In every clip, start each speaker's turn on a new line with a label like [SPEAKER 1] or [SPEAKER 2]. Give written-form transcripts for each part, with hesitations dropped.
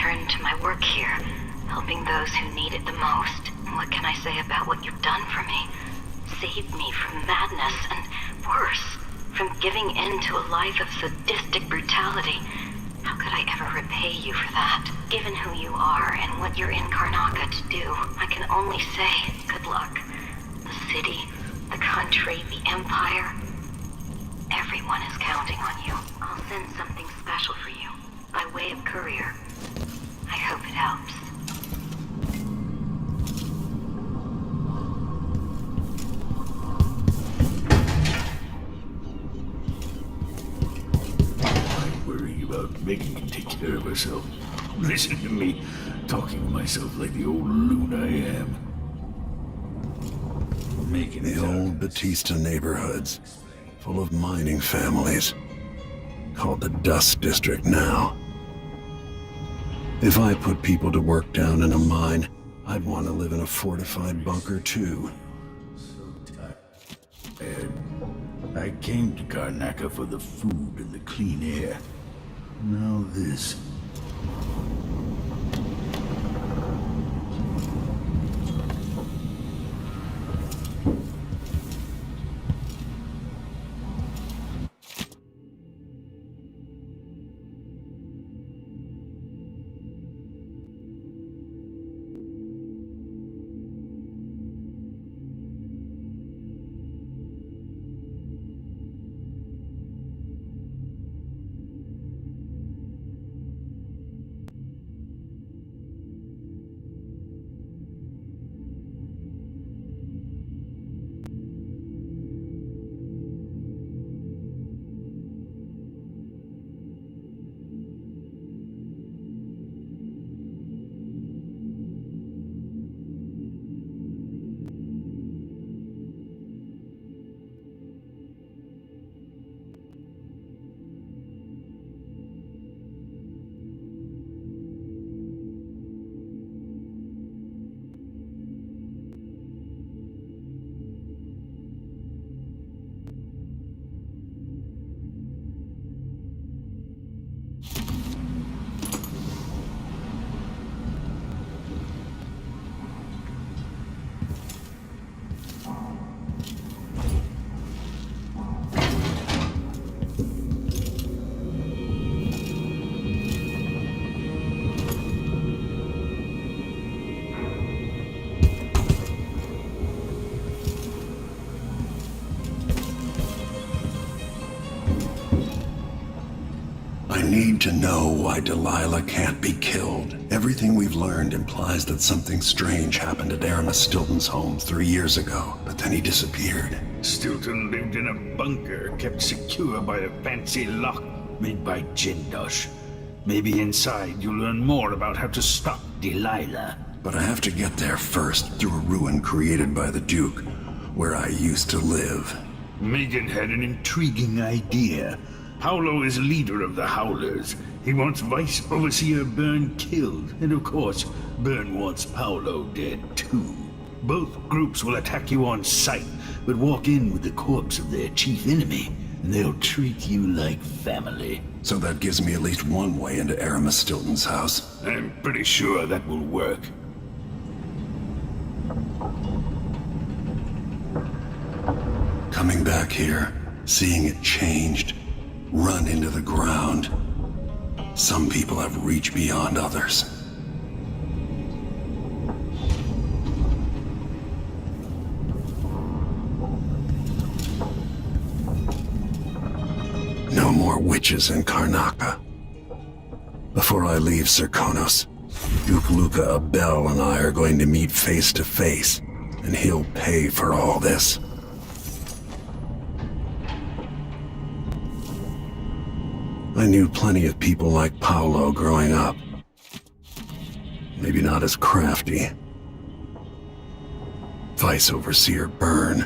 [SPEAKER 1] return to my work here, helping those who need it the most. What can I say about what you've done for me? Saved me from madness and, worse, from giving in to a life of sadistic brutality. How could I ever repay you for that? Given who you are and what you're in Karnaca to do, I can only say good luck. The city, the country, the empire, everyone is counting on you. I'll send something special for you, by way of courier. I hope it helps.
[SPEAKER 2] Making me take care of herself. Listen to me, talking to myself like the old loon I am. Making
[SPEAKER 3] the old Batista neighborhoods, full of mining families, called the Dust District now. If I put people to work down in a mine, I'd want to live in a fortified bunker too.
[SPEAKER 2] And I came to Karnaca for the food and the clean air. Now this.
[SPEAKER 3] I need to know why Delilah can't be killed. Everything we've learned implies that something strange happened at Aramis Stilton's home 3 years ago, but then he disappeared.
[SPEAKER 2] Stilton lived in a bunker kept secure by a fancy lock made by Jindosh. Maybe inside you'll learn more about how to stop Delilah.
[SPEAKER 3] But I have to get there first, through a ruin created by the Duke, where I used to live.
[SPEAKER 2] Megan had an intriguing idea. Paolo is leader of the Howlers. He wants Vice Overseer Byrne killed, and of course, Byrne wants Paolo dead too. Both groups will attack you on sight, but walk in with the corpse of their chief enemy, and they'll treat you like family.
[SPEAKER 3] So that gives me at least one way into Aramis Stilton's house.
[SPEAKER 2] I'm pretty sure that will work.
[SPEAKER 3] Coming back here, seeing it changed, run into the ground. Some people have reached beyond others. No more witches in Karnaca. Before I leave Serkonos, Duke Luca Abel and I are going to meet face to face, and he'll pay for all this. I knew plenty of people like Paolo growing up. Maybe not as crafty. Vice Overseer Byrne.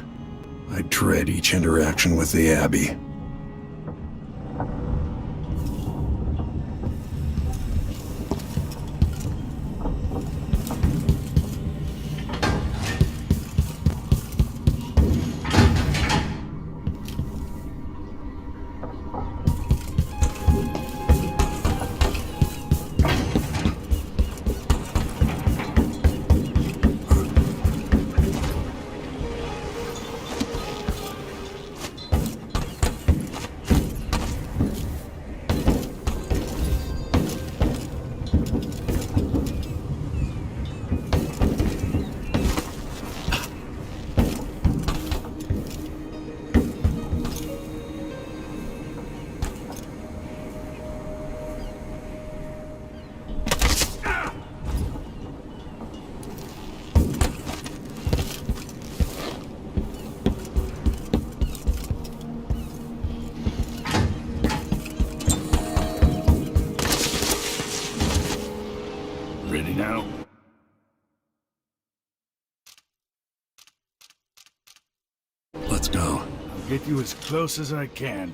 [SPEAKER 3] I dread each interaction with the Abbey.
[SPEAKER 2] Ready now?
[SPEAKER 3] Let's go.
[SPEAKER 2] I'll get you as close as I can.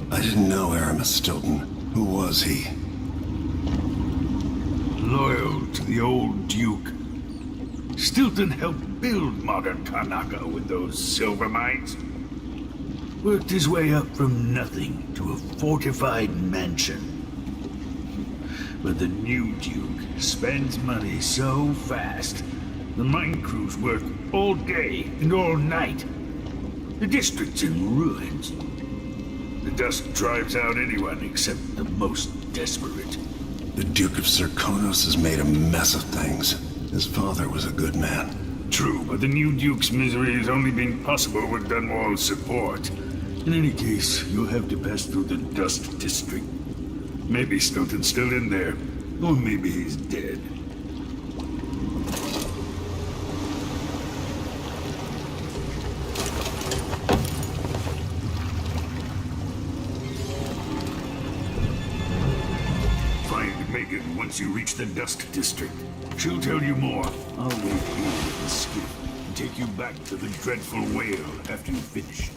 [SPEAKER 3] I didn't know Aramis Stilton. Who was he?
[SPEAKER 2] Loyal to the old Duke. Stilton helped build modern Karnaca with those silver mines. Worked his way up from nothing to a fortified mansion. But the new Duke spends money so fast, the mine crews work all day and all night. The district's in ruins. The dust drives out anyone except the most desperate.
[SPEAKER 3] The Duke of Serkonos has made a mess of things. His father was a good man.
[SPEAKER 2] True, but the new Duke's misery has only been possible with Dunwall's support. In any case, you'll have to pass through the Dust District. Maybe Stilton's still in there, or maybe he's dead. Find Megan once you reach the Dust District. She'll tell you more. I'll wait here with the skiff and take you back to the dreadful whale after you finish.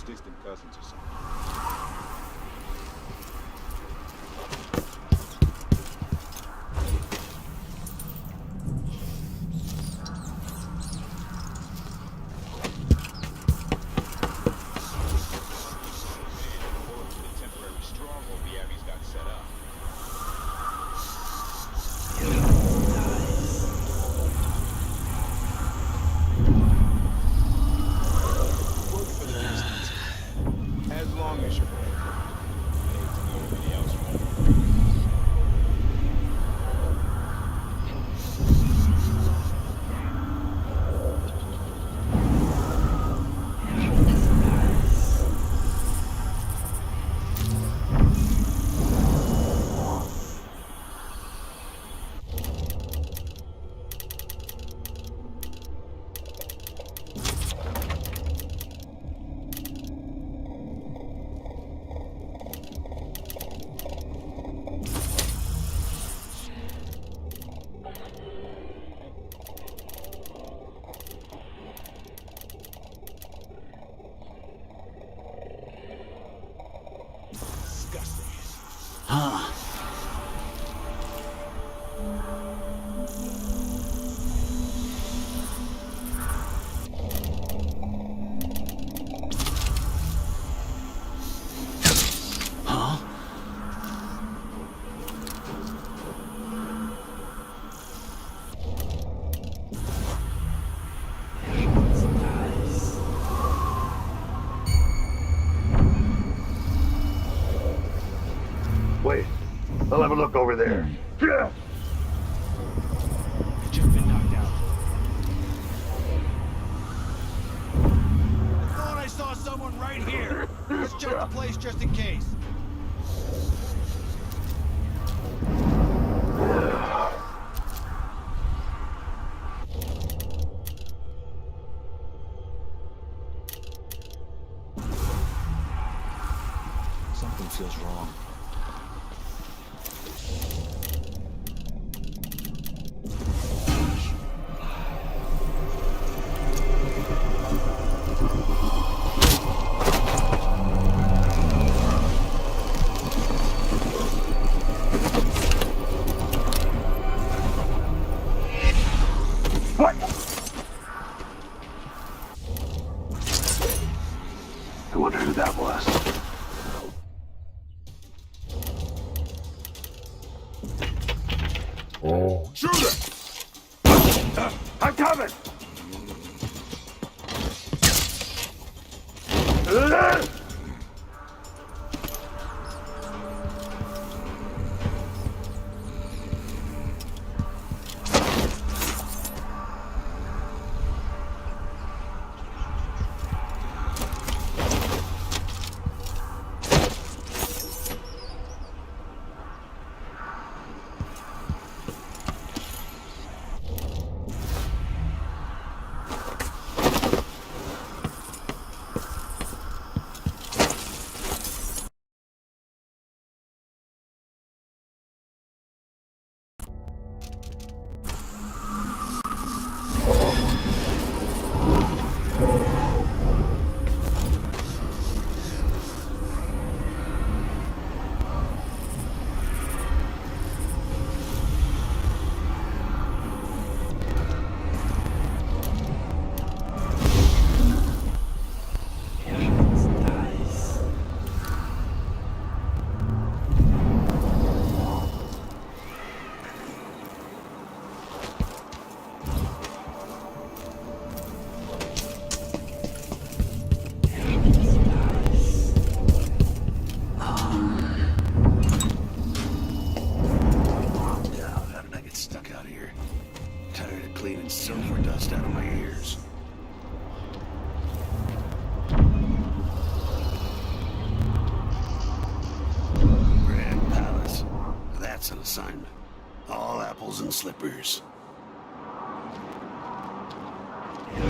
[SPEAKER 4] Distant cousins or something. As long as
[SPEAKER 5] I'll have a look over there.
[SPEAKER 6] Just been knocked out. I thought I saw someone right here. Let's check the place just in case.
[SPEAKER 4] Something feels wrong.
[SPEAKER 5] What? I wonder who that was.
[SPEAKER 4] Shoot it!
[SPEAKER 5] I'm coming!
[SPEAKER 3] Silver dust out of my ears. Grand Palace. That's an assignment. All apples and slippers. Hear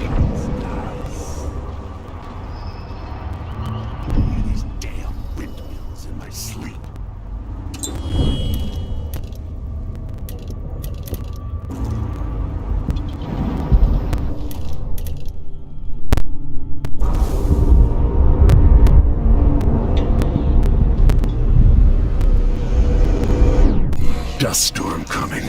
[SPEAKER 3] these damn windmills in my sleep. Dust storm coming.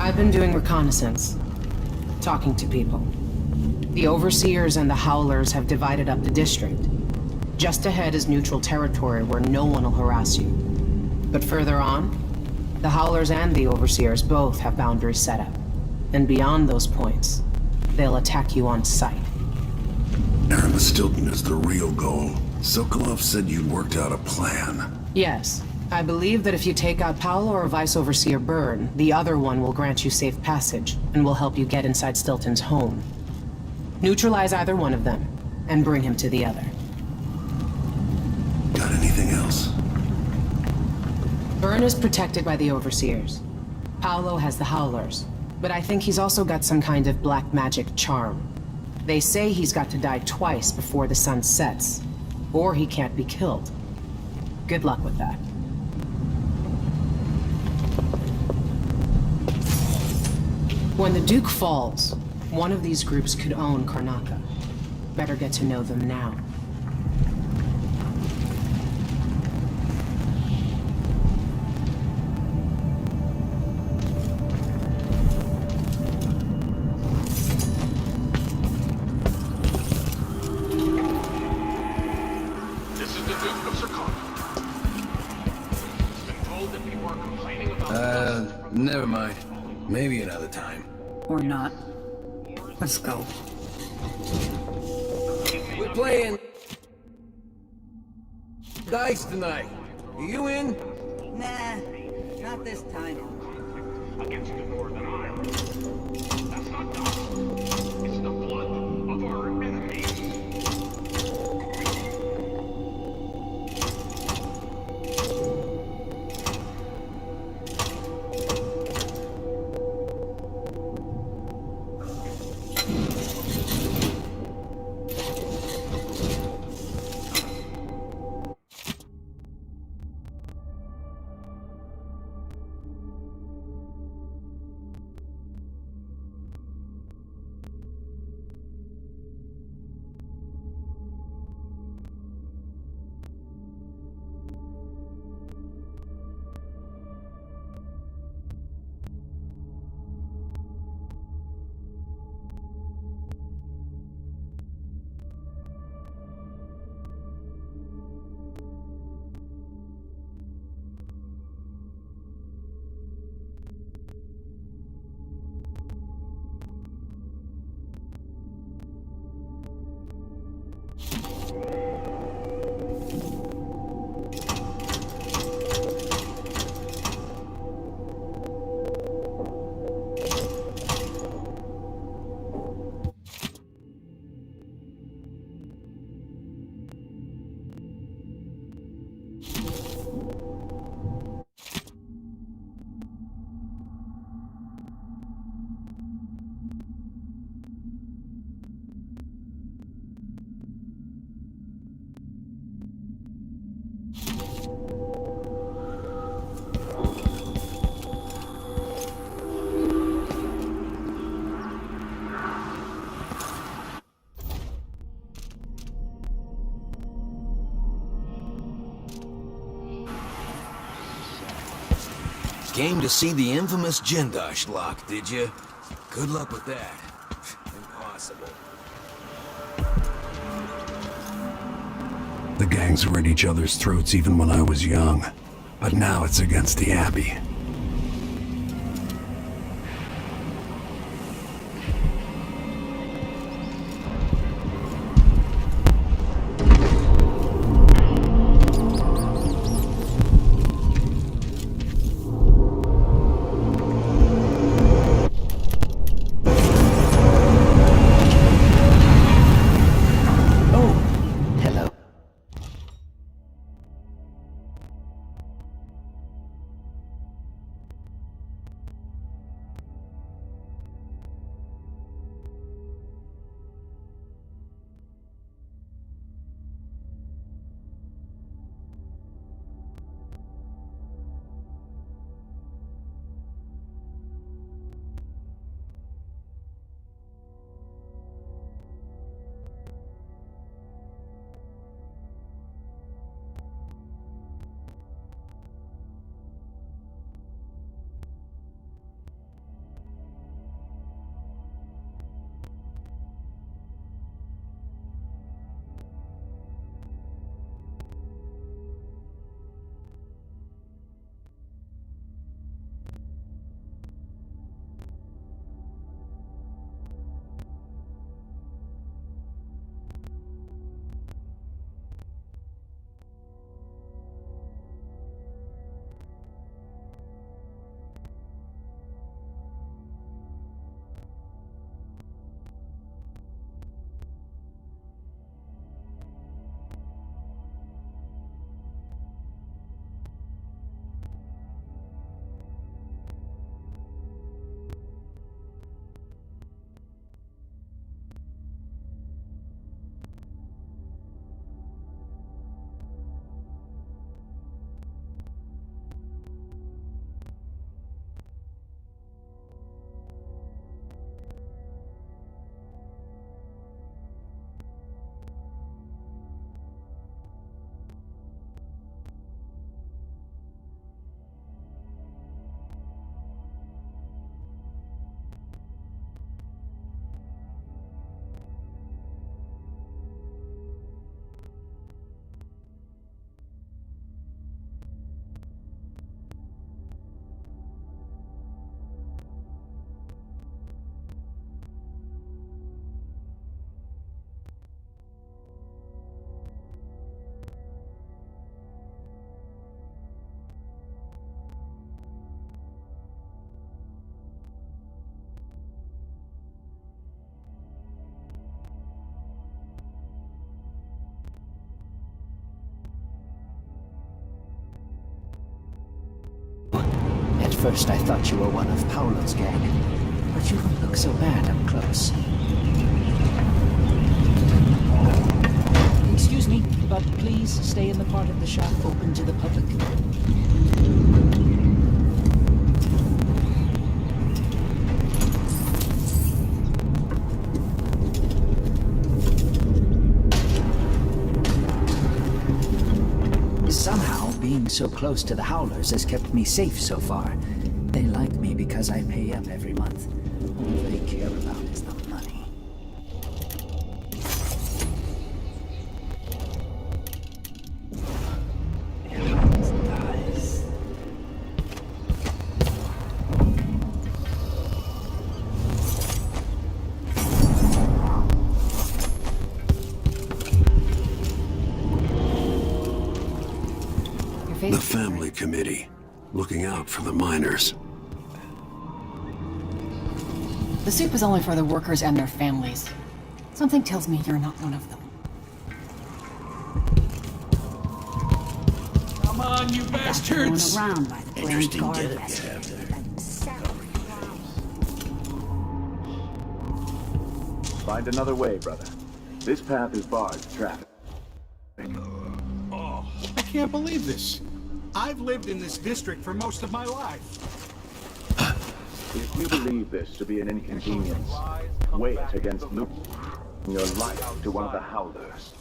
[SPEAKER 7] I've been doing reconnaissance, talking to people. The Overseers and the Howlers have divided up the district. Just ahead is neutral territory where no one will harass you. But further on, the Howlers and the Overseers both have boundaries set up. And beyond those points, they'll attack you on sight.
[SPEAKER 3] Aaron Stilton is the real goal. Sokolov said you'd worked out a plan.
[SPEAKER 7] Yes. I believe that if you take out Paolo or Vice Overseer Byrne, the other one will grant you safe passage, and will help you get inside Stilton's home. Neutralize either one of them, and bring him to the other.
[SPEAKER 3] Got anything else?
[SPEAKER 7] Byrne is protected by the Overseers. Paolo has the Howlers, but I think he's also got some kind of black magic charm. They say he's got to die twice before the sun sets, or he can't be killed. Good luck with that. When the Duke falls, one of these groups could own Karnaca. Better get to know them now.
[SPEAKER 8] This is the Duke of Sarkana. Been told that people are complaining about
[SPEAKER 3] Never mind. Maybe another time.
[SPEAKER 9] Or not. Let's go.
[SPEAKER 10] We're playing dice tonight. Are you in?
[SPEAKER 9] Nah, not this time.
[SPEAKER 8] against the Northern Ireland. That's not dust. It's the blood of our enemies.
[SPEAKER 10] Came to see the infamous Jindosh lock, did you? Good luck with that. Impossible.
[SPEAKER 3] The gangs were at each other's throats even when I was young. But now it's against the Abbey.
[SPEAKER 11] first I thought you were one of Paolo's gang, but you don't look so bad up close. Excuse me, but please stay in the part of the shop open to the public. Somehow, being so close to the Howlers has kept me safe so far. They like me because I pay up every month. All they care about is the money.
[SPEAKER 3] The family committee, looking out for the miners.
[SPEAKER 12] The soup is only for the workers and their families. Something tells me you're not one of them.
[SPEAKER 6] Come on, you bastards!
[SPEAKER 9] Around by the
[SPEAKER 2] Interesting
[SPEAKER 9] guard
[SPEAKER 2] getup you
[SPEAKER 9] yesterday.
[SPEAKER 2] have there.
[SPEAKER 5] Find another way, brother. This path is barred to traffic.
[SPEAKER 6] Oh, I can't believe this. I've lived in this district for most of my life.
[SPEAKER 5] If you believe this to be an inconvenience, weigh it against losing your life to one of the Howlers.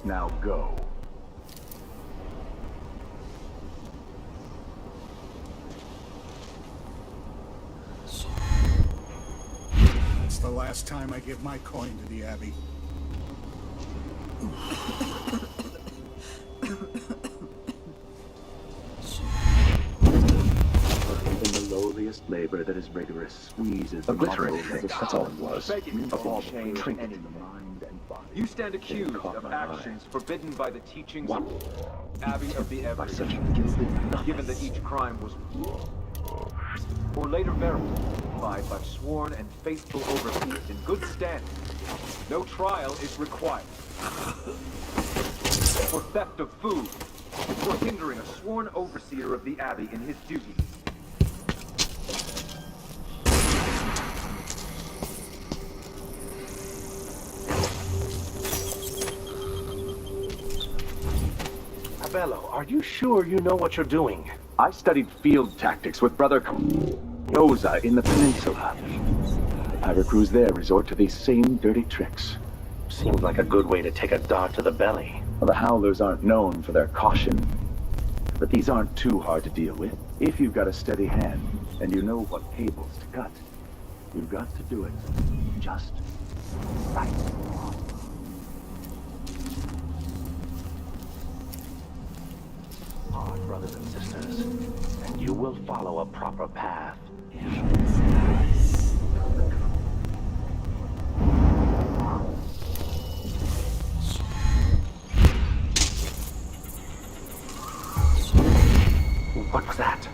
[SPEAKER 5] Now go.
[SPEAKER 6] It's the last time I give my coin to the Abbey.
[SPEAKER 5] Even the lowliest labor that is rigorous squeezes the glycerin. That's all it was. A ball of trinket in the mind and body.
[SPEAKER 13] You stand accused of actions forbidden by the teachings
[SPEAKER 5] What?
[SPEAKER 13] of Abbey of the
[SPEAKER 5] By
[SPEAKER 13] Everett,
[SPEAKER 5] such gilded nothing.
[SPEAKER 13] given that each crime was or later verified by sworn and faithful overseers in good standing. No trial is required. For theft of food, for hindering a sworn overseer of the Abbey in his duties.
[SPEAKER 5] Abello, are you sure you know what you're doing? I studied field tactics with Brother Yoza in the peninsula. The pirate crews there resort to these same dirty tricks. Seems like a good way to take a dart to the belly. Well, the Howlers aren't known for their caution, but these aren't too hard to deal with. If you've got a steady hand, and you know what cables to cut, you've got to do it just right. Hard, brothers and sisters, and you will follow a proper path. What was that?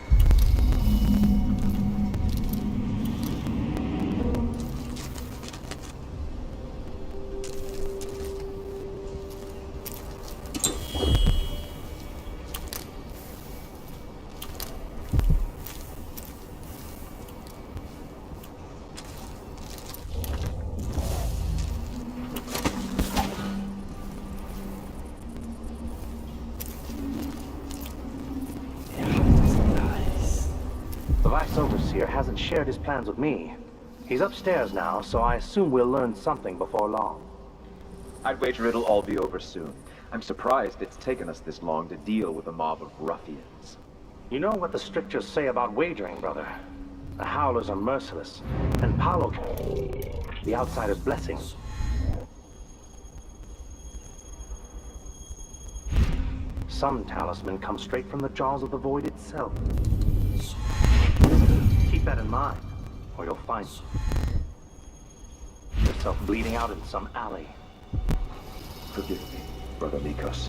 [SPEAKER 14] The Vice Overseer hasn't shared his plans with me. He's upstairs now, so I assume we'll learn something before long.
[SPEAKER 13] I'd wager it'll all be over soon. I'm surprised it's taken us this long to deal with a mob of ruffians.
[SPEAKER 14] You know what the strictures say about wagering, brother? The Howlers are merciless, and Paolo, the outsider's blessing. Some talisman come straight from the jaws of the void itself. Keep that in mind, or you'll find yourself bleeding out in some alley.
[SPEAKER 5] Forgive me, Brother Nikos.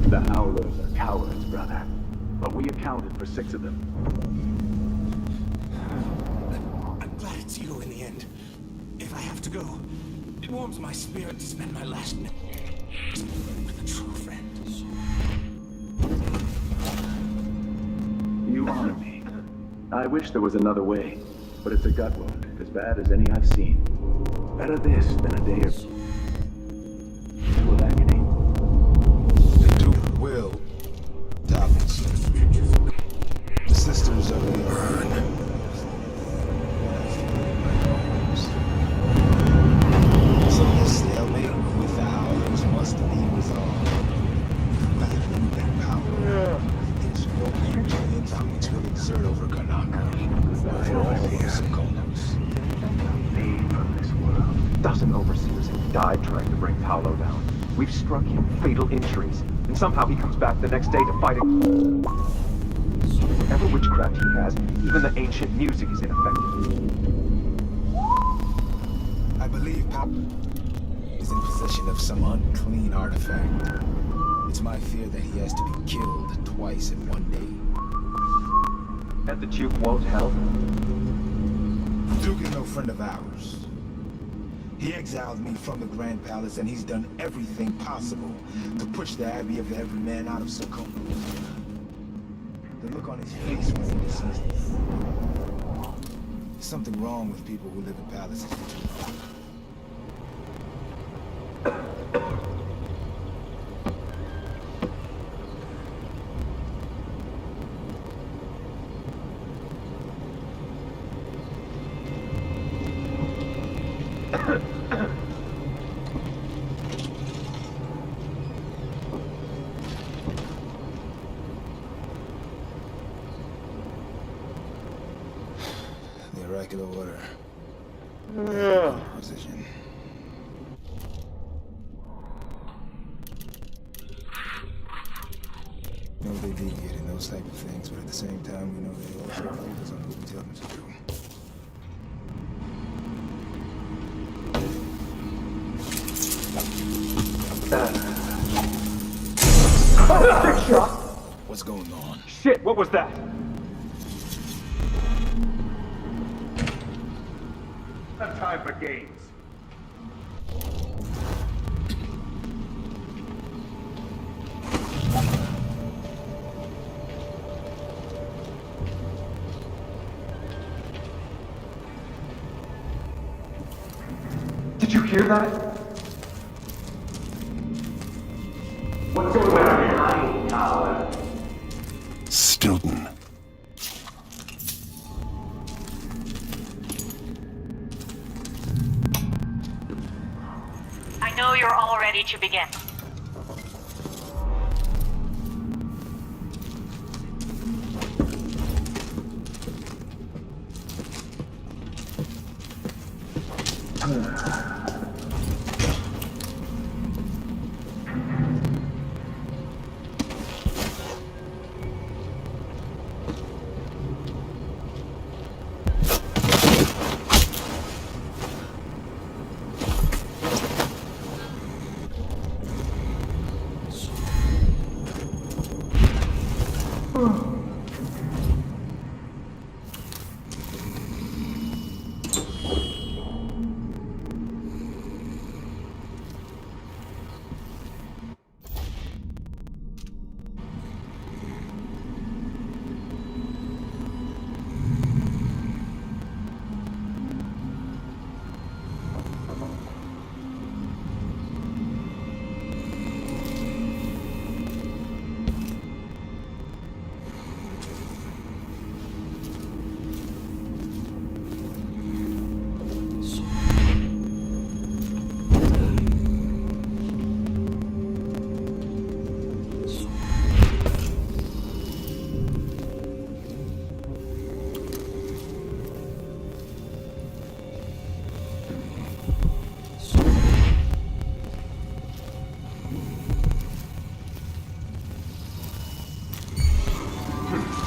[SPEAKER 5] The Howlers are cowards, brother. But we accounted for 6 of them.
[SPEAKER 10] I'm glad it's you in the end. If I have to go, it warms my spirit to spend my last minute with a true friend.
[SPEAKER 5] You honor me. I wish there was another way, but it's a gut wound, as bad as any I've seen. Better this than a day or two of agony.
[SPEAKER 4] The Duke will top it. The sisters of the burn. So this stalemate with the Howlers must be resolved. Neither their power is no influence will exert over Kanaka. For all Sokolos.
[SPEAKER 5] Made from this world. Dozen overseers have died trying to bring Paolo down. We've struck him fatal injuries, and somehow he comes back the next day to fight it. Whatever witchcraft he has, even the ancient music is ineffective.
[SPEAKER 4] I believe Pop is in possession of some unclean artifact. It's my fear that he has to be killed twice in one day.
[SPEAKER 5] And the Duke won't help?
[SPEAKER 4] Duke is no friend of ours. He exiled me from the Grand Palace, and he's done everything possible to push the Abbey of Every Man out of Sokolos. The look on his face when he dismissed us. There's something wrong with people who live in palaces for too long. The oracular order. Position. No, they deviate in those type of things, but at the same time, we know they also focus on what we tell them to do.
[SPEAKER 5] Oh, sick shot!
[SPEAKER 4] What's going on?
[SPEAKER 5] Shit, what was that? No time for games. Did you hear that? What's going on behind tower?
[SPEAKER 3] Stilton.
[SPEAKER 15] I know you're all ready to begin.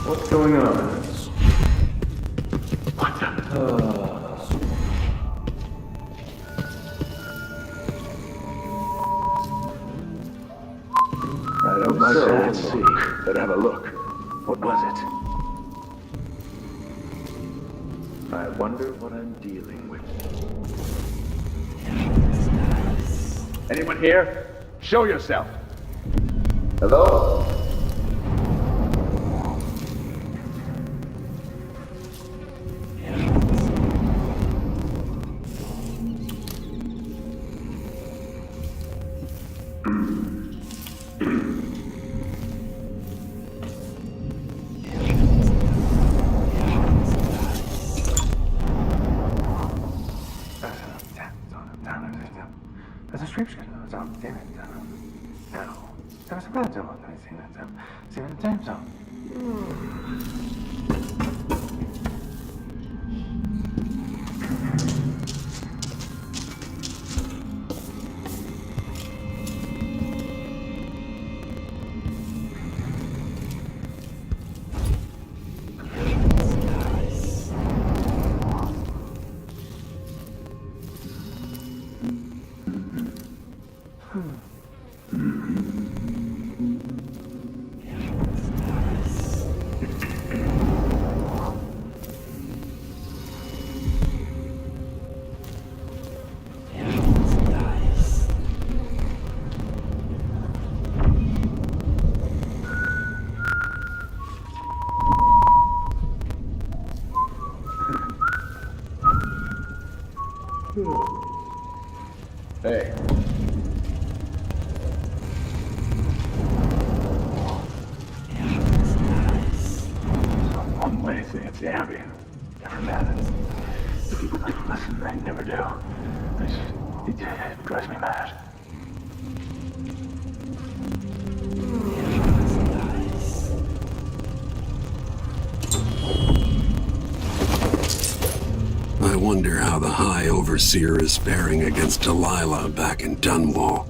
[SPEAKER 5] What's going on? What the? I don't like that. See. Better have a look. What was it? I wonder what I'm dealing with. Anyone here? Show yourself. Hello? There's a strip shot. Damn it. No. There was a red zone. Let me see that. See the time zone. Hey. One way thing, it's Abby. Never met it. The people that listen, they never do. It drives me mad.
[SPEAKER 3] I wonder how the High Overseer is faring against Delilah back in Dunwall.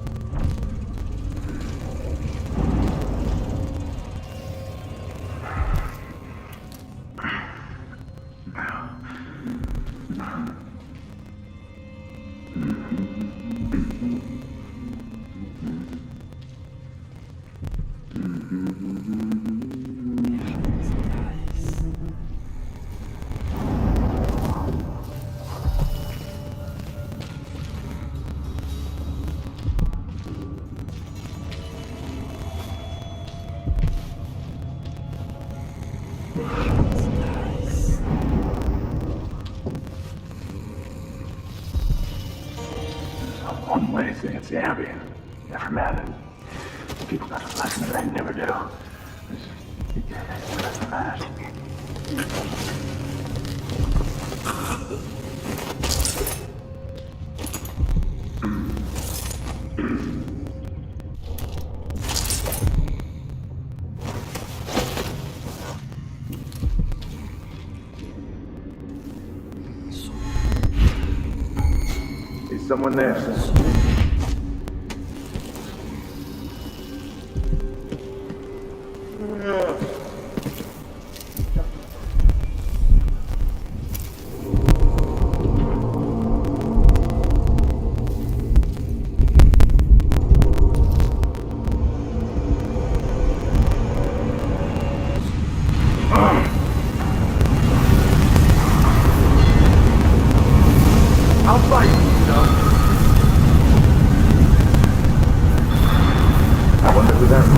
[SPEAKER 3] One way thing, it's Abby. Never met it. People that listen, they never do. It drives me mad.
[SPEAKER 5] Is someone there? I'll fight you, son. I wonder who that was.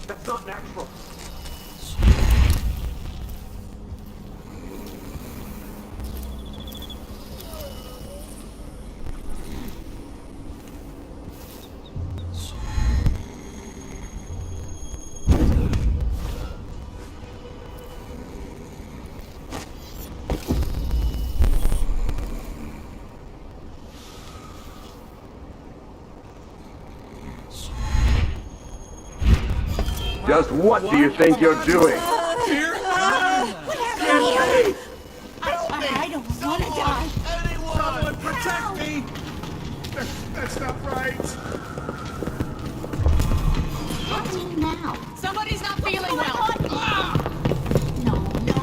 [SPEAKER 5] That's not natural. Just what do you think you're doing?
[SPEAKER 10] Here?
[SPEAKER 9] I don't want to die.
[SPEAKER 6] Someone protect me! That's not right.
[SPEAKER 12] What's now?
[SPEAKER 15] Somebody's not feeling well.
[SPEAKER 12] No, no,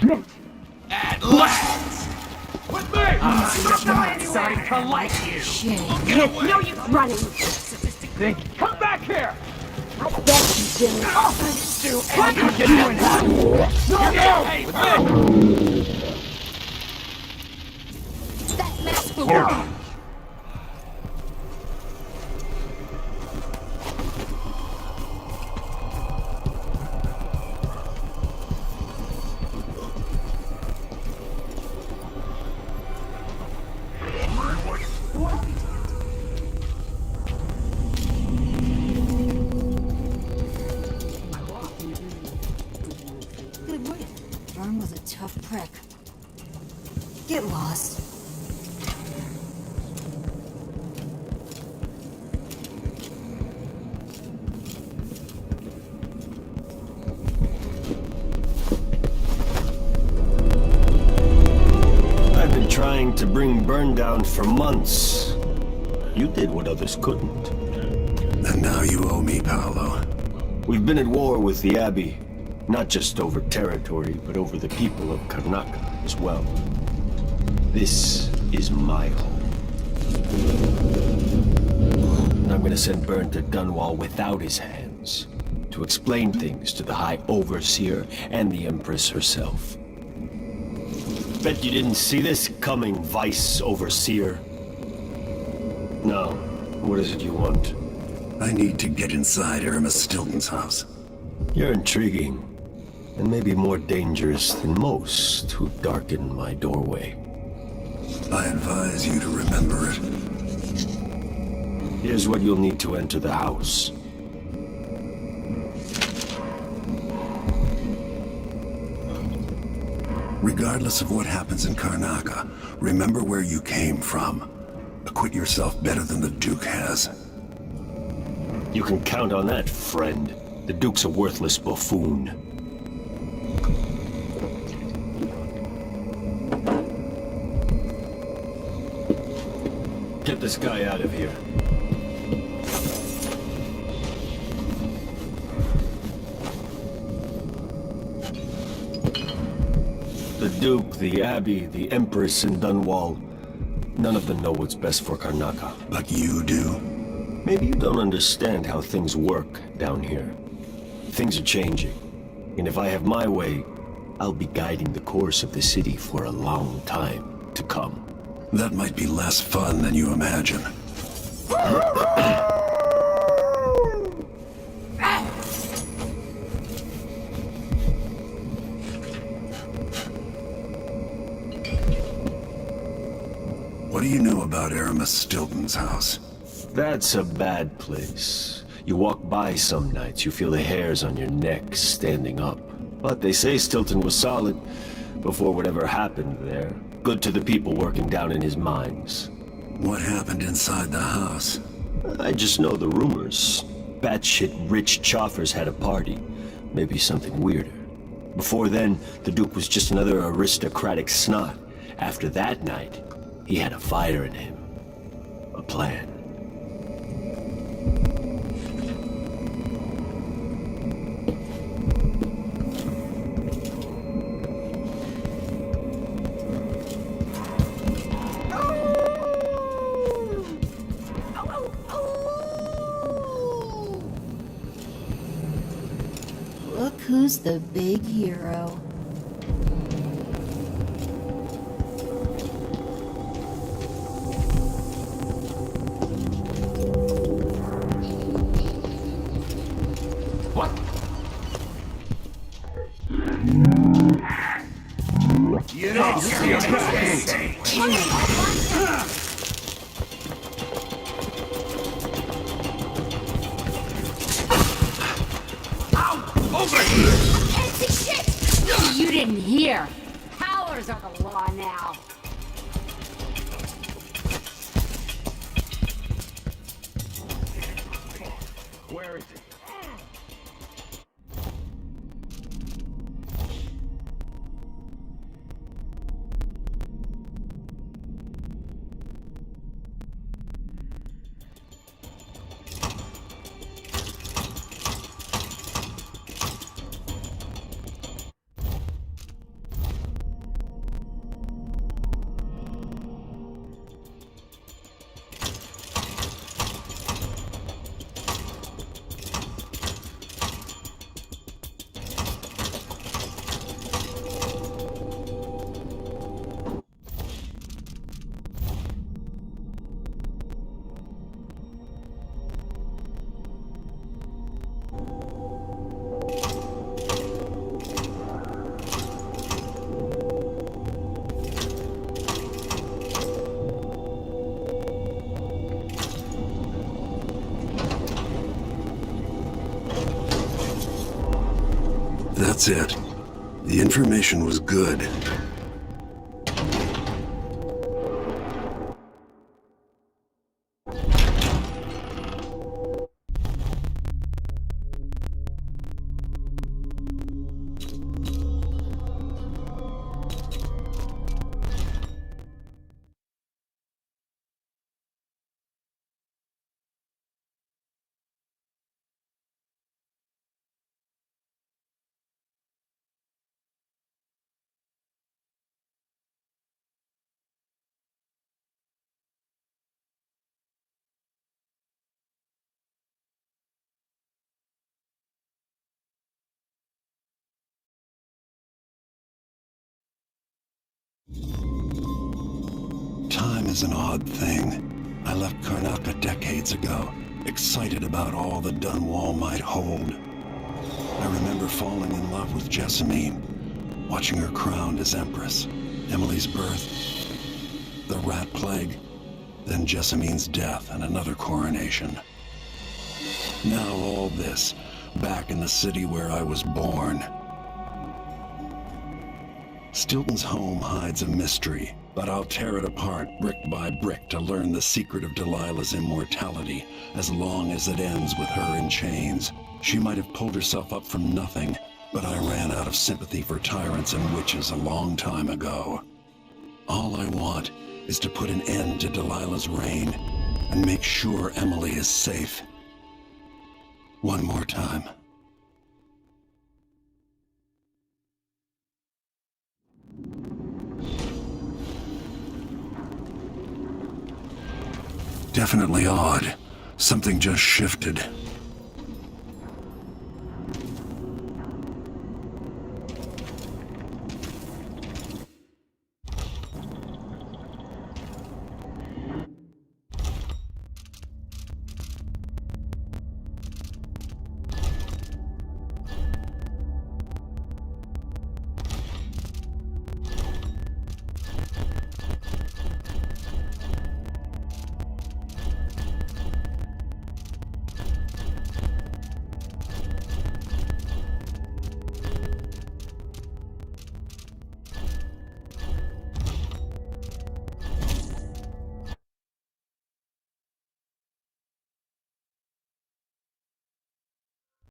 [SPEAKER 12] no.
[SPEAKER 10] At last! With me!
[SPEAKER 9] I'm starting to like you.
[SPEAKER 12] Shit.
[SPEAKER 15] No use running.
[SPEAKER 5] Come back here!
[SPEAKER 9] Bet you didn't.
[SPEAKER 5] What are you doing?
[SPEAKER 10] Hey, with me!
[SPEAKER 9] That mask will work. Good work. Vern was a tough prick. Get lost.
[SPEAKER 16] I've been trying to bring Burn down for months. You did what others couldn't.
[SPEAKER 3] And now you owe me, Paolo.
[SPEAKER 16] We've been at war with the Abbey, not just over territory, but over the people of Karnaca as well. This is my home. And I'm gonna send Burn to Dunwall without his hands, to explain things to the High Overseer and the Empress herself. Bet you didn't see this coming, Vice Overseer. No. What is it you want?
[SPEAKER 3] I need to get inside Aramis Stilton's house.
[SPEAKER 16] You're intriguing, and maybe more dangerous than most who darken my doorway.
[SPEAKER 3] I advise you to remember it.
[SPEAKER 16] Here's what you'll need to enter the house.
[SPEAKER 3] Regardless of what happens in Karnaca, remember where you came from. Acquit yourself better than the Duke has.
[SPEAKER 16] You can count on that, friend. The Duke's a worthless buffoon. Get this guy out of here. The Duke, the Abbey, the Empress, and Dunwall. None of them know what's best for Karnaca.
[SPEAKER 3] But you do.
[SPEAKER 16] Maybe you don't understand how things work down here. Things are changing. And if I have my way, I'll be guiding the course of the city for a long time to come.
[SPEAKER 3] That might be less fun than you imagine. What do you know about Aramis Stilton's house?
[SPEAKER 16] That's a bad place. You walk by some nights, you feel the hairs on your neck standing up. But they say Stilton was solid before whatever happened there. Good to the people working down in his mines.
[SPEAKER 3] What happened inside the house?
[SPEAKER 16] I just know the rumors. Batshit rich choffers had a party. Maybe something weirder. Before then, the Duke was just another aristocratic snot. After that night, he had a fire in him. A plan.
[SPEAKER 9] Look who's the big hero.
[SPEAKER 10] What?
[SPEAKER 6] You don't see
[SPEAKER 10] Over here!
[SPEAKER 9] Empty shit!
[SPEAKER 15] didn't hear. Powers are the law now.
[SPEAKER 5] Where is it?
[SPEAKER 3] That's it. The information was good. Time is an odd thing. I left Karnaca decades ago, excited about all the Dunwall might hold. I remember falling in love with Jessamine, watching her crowned as Empress, Emily's birth, the rat plague, then Jessamine's death and another coronation. Now all this, back in the city where I was born. Stilton's home hides a mystery, but I'll tear it apart brick by brick to learn the secret of Delilah's immortality, as long as it ends with her in chains. She might have pulled herself up from nothing, but I ran out of sympathy for tyrants and witches a long time ago. All I want is to put an end to Delilah's reign and make sure Emily is safe. One more time. Definitely odd. Something just shifted.